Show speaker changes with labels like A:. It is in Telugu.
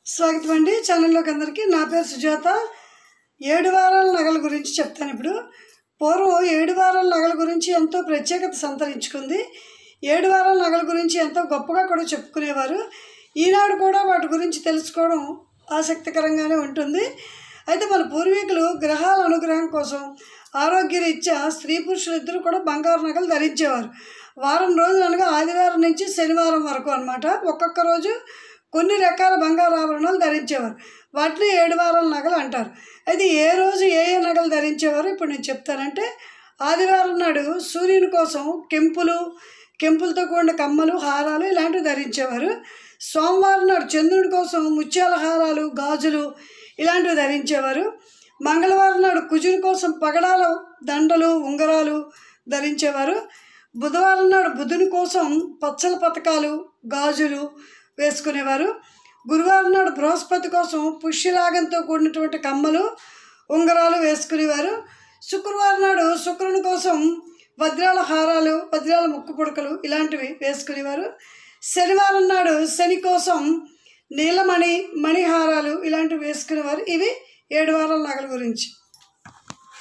A: స్వాగతం అండి ఛానల్లోకి అందరికీ. నా పేరు సుజాత. 7 వారాల నగల గురించి చెప్తాను ఇప్పుడు. పూర్వం 7 వారాల నగల గురించి ఎంతో ప్రత్యేకత సంతరించుకుంది. 7 వారాల నగల గురించి ఎంతో గొప్పగా కూడా చెప్పుకునేవారు. ఈనాడు కూడా వాటి గురించి తెలుసుకోవడం ఆసక్తికరంగానే ఉంటుంది. అయితే మన పూర్వీకులు గ్రహాల అనుగ్రహం కోసం ఆరోగ్యరీత్యా స్త్రీ పురుషులు ఇద్దరు కూడా బంగారు నగలు ధరించేవారు. వారం రోజులు అనగా ఆదివారం నుంచి శనివారం వరకు అన్నమాట. ఒక్కొక్క రోజు కొన్ని రకాల బంగారు ఆభరణాలు ధరించేవారు. వాటిని 7 వారాల నగలు అంటారు. అయితే ఏ రోజు ఏ నగలు ధరించేవారు ఇప్పుడు నేను చెప్తానంటే, ఆదివారం నాడు సూర్యుని కోసం కెంపులతో కూడిన కమ్మలు, హారాలు ఇలాంటివి ధరించేవారు. సోమవారం నాడు చంద్రుడి కోసం ముత్యాల హారాలు, గాజులు ఇలాంటివి ధరించేవారు. మంగళవారం నాడు కుజుని కోసం పగడాల దండలు, ఉంగరాలు ధరించేవారు. బుధవారం నాడు బుధుని కోసం పచ్చల పతకాలు, గాజులు వేసుకునేవారు. గురువారం నాడు బృహస్పతి కోసం పుష్యరాగంతో కూడినటువంటి కమ్మలు, ఉంగరాలు వేసుకునేవారు. శుక్రవారం నాడు శుక్రుని కోసం వజ్రాల హారాలు, వజ్రాల ముక్కు పుడకలు ఇలాంటివి వేసుకునేవారు. శనివారం నాడు శని కోసం నీలమణి, మణిహారాలు ఇలాంటివి వేసుకునేవారు. ఇవి 7 వారాల నగల గురించి.